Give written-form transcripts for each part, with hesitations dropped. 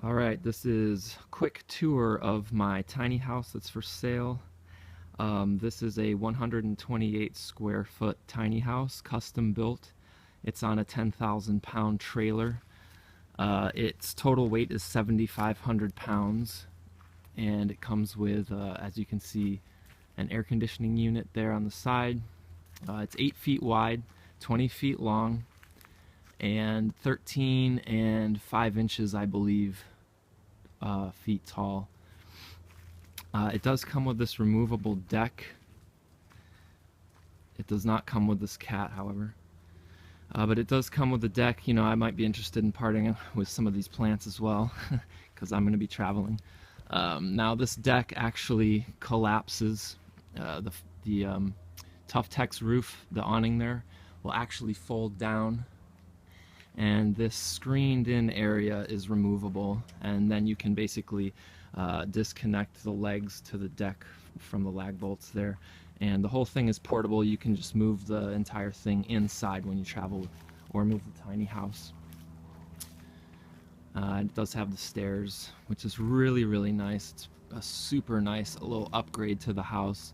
Alright, this is a quick tour of my tiny house that's for sale. This is a 128 square foot tiny house, custom built. It's on a 10,000 pound trailer. Its total weight is 7,500 pounds, and it comes with, as you can see, an air conditioning unit there on the side. It's 8 feet wide, 20 feet long, and 13 and 5 inches, I believe, feet tall. It does come with this removable deck. It does not come with this cat, however. But it does come with the deck. You know, I might be interested in parting with some of these plants as well, because I'm going to be traveling. Now this deck actually collapses. The Tuftex roof, the awning there, will actually fold down, and this screened in area is removable, and then you can basically disconnect the legs to the deck from the lag bolts there, and the whole thing is portable. You can just move the entire thing inside when you travel or move the tiny house. It does have the stairs, which is really nice. It's a super nice little upgrade to the house.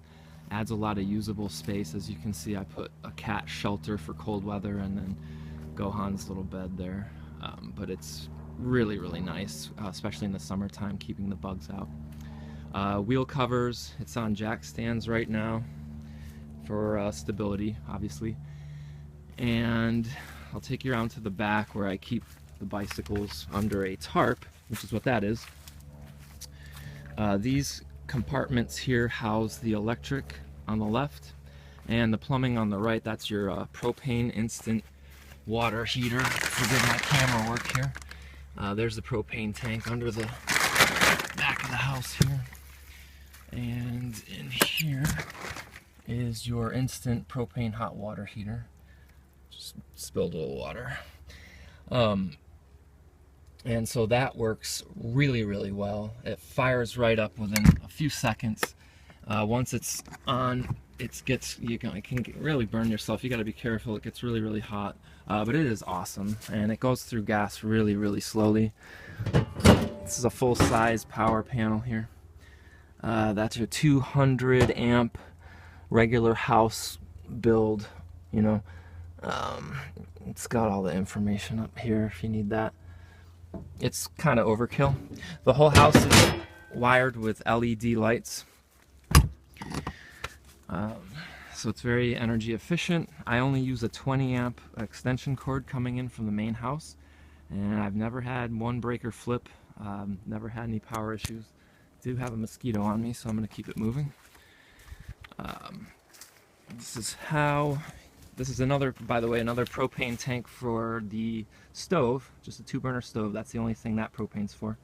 Adds a lot of usable space. As you can see, I put a cat shelter for cold weather and then Gohan's little bed there. But it's really nice, especially in the summertime, keeping the bugs out. Wheel covers, it's on jack stands right now for stability, obviously. And I'll take you around to the back where I keep the bicycles under a tarp, which is what that is. These compartments here house the electric on the left and the plumbing on the right. That's your propane instant water heater. Forgive my camera work here. There's the propane tank under the back of the house here. And in here is your instant propane hot water heater. Just spilled a little water. And so that works really well. It fires right up within a few seconds. Once it's on, it can really burn yourself. You got to be careful. It gets really hot, but it is awesome, and it goes through gas really slowly. This is a full-size power panel here. That's your 200 amp regular house build. You know, it's got all the information up here if you need that. It's kind of overkill. The whole house is wired with LED lights, so it's very energy efficient. I only use a 20 amp extension cord coming in from the main house, and I've never had one breaker flip, never had any power issues. I do have a mosquito on me, so I'm going to keep it moving. This is another, by the way, another propane tank for the stove, just a 2-burner stove. That's the only thing that propane's for.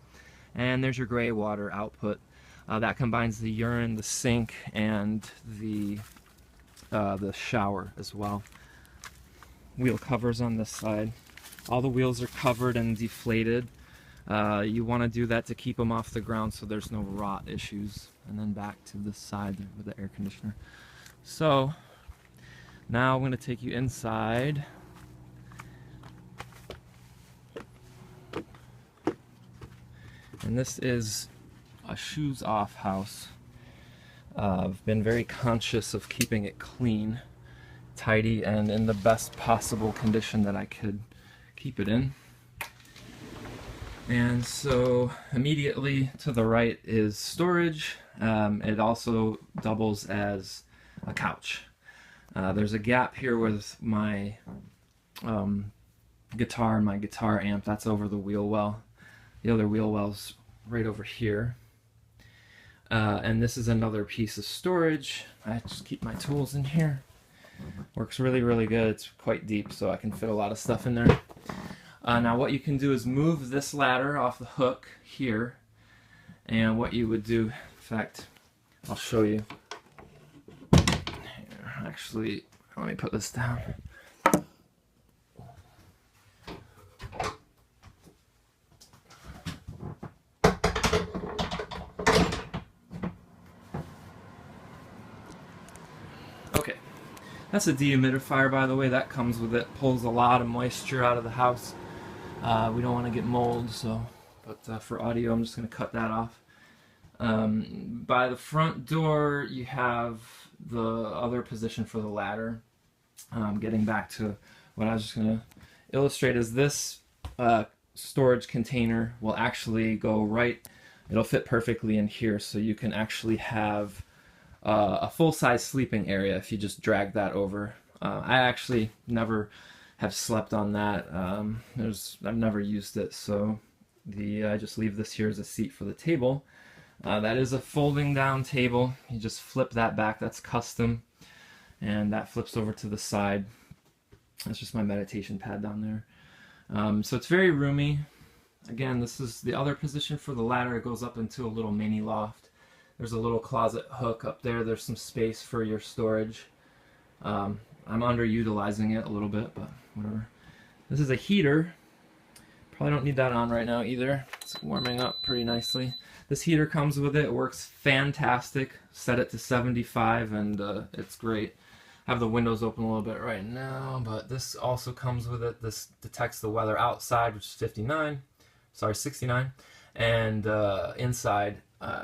And there's your gray water output. That combines the urine, the sink, and the shower as well. Wheel covers on this side. All the wheels are covered and deflated. You want to do that to keep them off the ground so there's no rot issues. And then back to this side with the air conditioner. So now I'm going to take you inside. And this is a shoes off house. I've been very conscious of keeping it clean, tidy, and in the best possible condition that I could keep it in. And so immediately to the right is storage. It also doubles as a couch. There's a gap here with my guitar and my guitar amp. That's over the wheel well. The other wheel well's right over here. And this is another piece of storage. I just keep my tools in here. Works really good. It's quite deep, so I can fit a lot of stuff in there. Now what you can do is move this ladder off the hook here, and what you would do, in fact, I'll show you. Actually, let me put this down. Okay, that's a dehumidifier, by the way. That comes with it. Pulls a lot of moisture out of the house. We don't want to get mold, so but for audio I'm just going to cut that off. By the front door you have the other position for the ladder. Getting back to what I was just going to illustrate is this storage container will actually go right, it'll fit perfectly in here, so you can actually have a full-size sleeping area if you just drag that over. I actually never have slept on that. I've never used it, so I just leave this here as a seat for the table. That is a folding down table. You just flip that back, that's custom, and that flips over to the side. That's just my meditation pad down there. So it's very roomy. Again, this is the other position for the ladder. It goes up into a little mini loft. There's a little closet hook up there. There's some space for your storage. I'm underutilizing it a little bit, but whatever. This is a heater. Probably don't need that on right now either. It's warming up pretty nicely. This heater comes with it. It works fantastic. Set it to 75 and it's great. I have the windows open a little bit right now, but this also comes with it. This detects the weather outside, which is 69, and inside,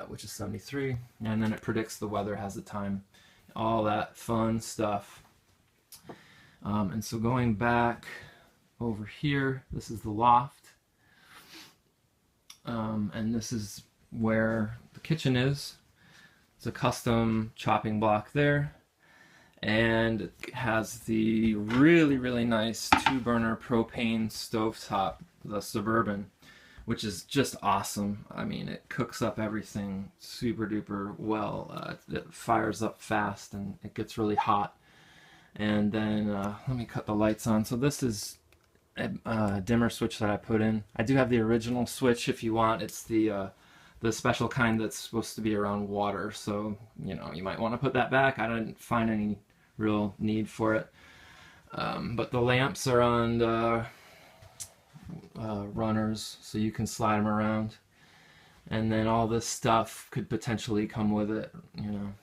which is 73, and then it predicts the weather, has the time, all that fun stuff. And so going back over here, this is the loft, and this is where the kitchen is. It's a custom chopping block there, and it has the really nice 2-burner propane stovetop, the Suburban, which is just awesome. I mean, it cooks up everything super duper well. It fires up fast and it gets really hot. And then let me cut the lights on. So this is a dimmer switch that I put in. I do have the original switch if you want. It's the special kind that's supposed to be around water. So, you know, you might want to put that back. I didn't find any real need for it. But the lamps are on runners, so you can slide them around. And then all this stuff could potentially come with it, you know.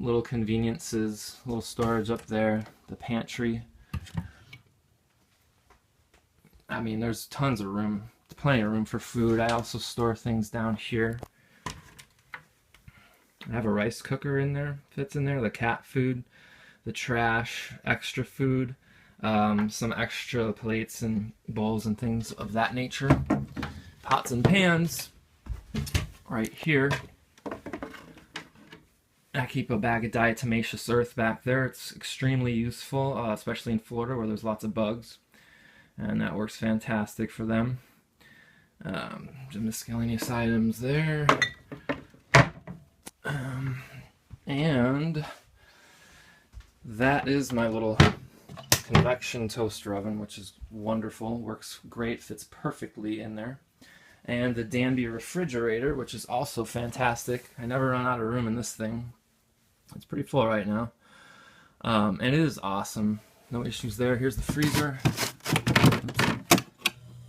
Little conveniences, little storage up there, the pantry. I mean, there's tons of room, plenty of room for food. I also store things down here. I have a rice cooker in there, fits in there, the cat food, the trash, extra food, some extra plates and bowls and things of that nature. Pots and pans right here. I keep a bag of diatomaceous earth back there. It's extremely useful, especially in Florida where there's lots of bugs, and that works fantastic for them. Some miscellaneous items there. And that is my little convection toaster oven, which is wonderful, works great, fits perfectly in there. And the Danby refrigerator, which is also fantastic. I never run out of room in this thing. It's pretty full right now. And it is awesome. No issues there. Here's the freezer.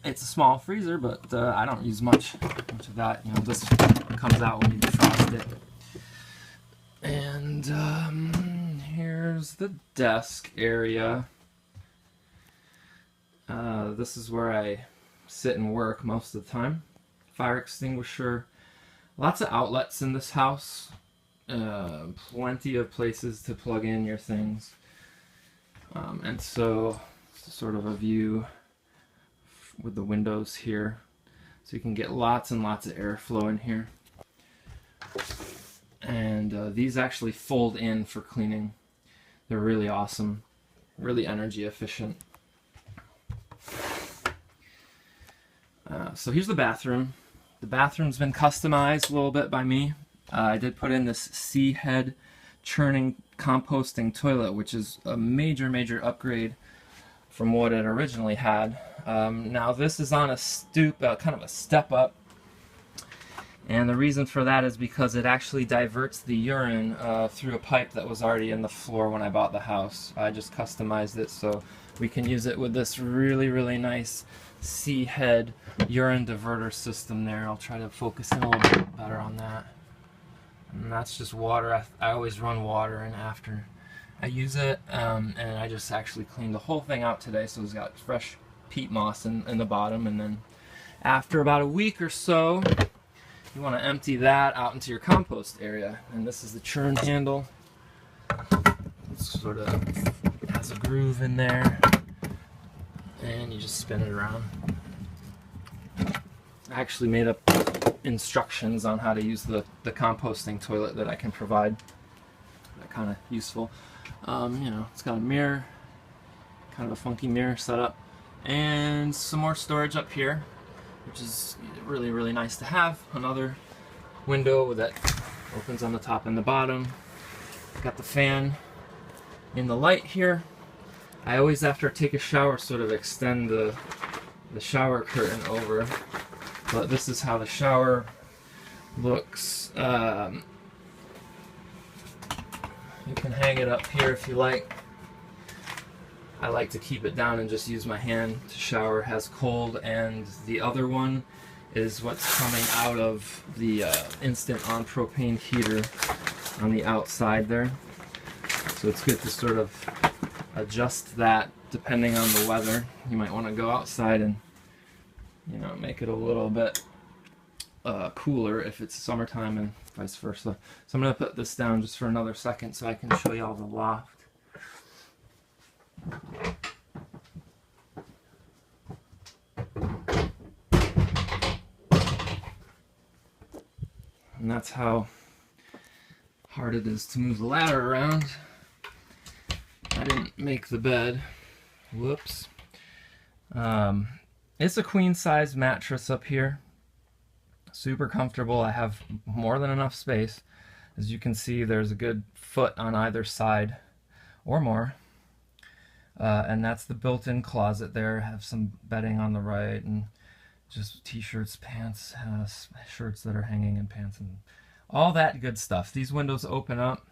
It's a small freezer, but I don't use much of that. You know, this comes out when you defrost it. And here's the desk area. This is where I sit and work most of the time. Fire extinguisher. Lots of outlets in this house. Plenty of places to plug in your things. And so, sort of a view with the windows here. So you can get lots and lots of airflow in here. And these actually fold in for cleaning. They're really awesome, really energy efficient. So here's the bathroom. The bathroom's been customized a little bit by me. I did put in this C-head churning composting toilet, which is a major upgrade from what it originally had. Now this is on a stoop, kind of a step up. And the reason for that is because it actually diverts the urine through a pipe that was already in the floor when I bought the house. I just customized it so we can use it with this really nice C-head urine diverter system there. I'll try to focus in a little bit better on that. And that's just water. I always run water in after I use it, and I just actually cleaned the whole thing out today, so it's got fresh peat moss in the bottom, and then After about a week or so, you want to empty that out into your compost area. And this is the churn handle. It sort of has a groove in there, and you just spin it around. I actually made up instructions on how to use the composting toilet that I can provide. They're kind of useful. You know, it's got a mirror, kind of a funky mirror setup, and some more storage up here, which is really, really nice to have. Another window that opens on the top and the bottom. Got the fan in the light here. I always, after I take a shower, sort of extend the shower curtain over. But this is how the shower looks. You can hang it up here if you like. I like to keep it down and just use my hand to shower. It has cold, and the other one is what's coming out of the instant on propane heater on the outside there. So it's good to sort of adjust that depending on the weather. You might want to go outside and, you know, make it a little bit cooler if it's summertime, and vice versa. So I'm going to put this down just for another second so I can show you all the loft. And that's how hard it is to move the ladder around. I didn't make the bed. Whoops. It's a queen size mattress up here. Super comfortable. I have more than enough space. As you can see, there's a good foot on either side or more. And that's the built-in closet there. I have some bedding on the right, and just t-shirts, pants, shirts that are hanging, and pants, and all that good stuff. These windows open up.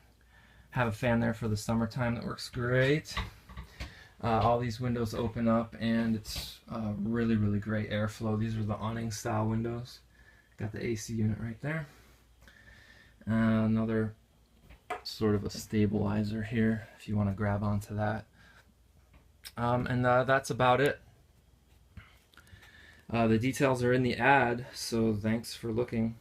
Have a fan there for the summertime that works great. All these windows open up, and it's really, really great airflow. These are the awning style windows. Got the AC unit right there. Another sort of a stabilizer here if you want to grab onto that. And that's about it. The details are in the ad, so thanks for looking.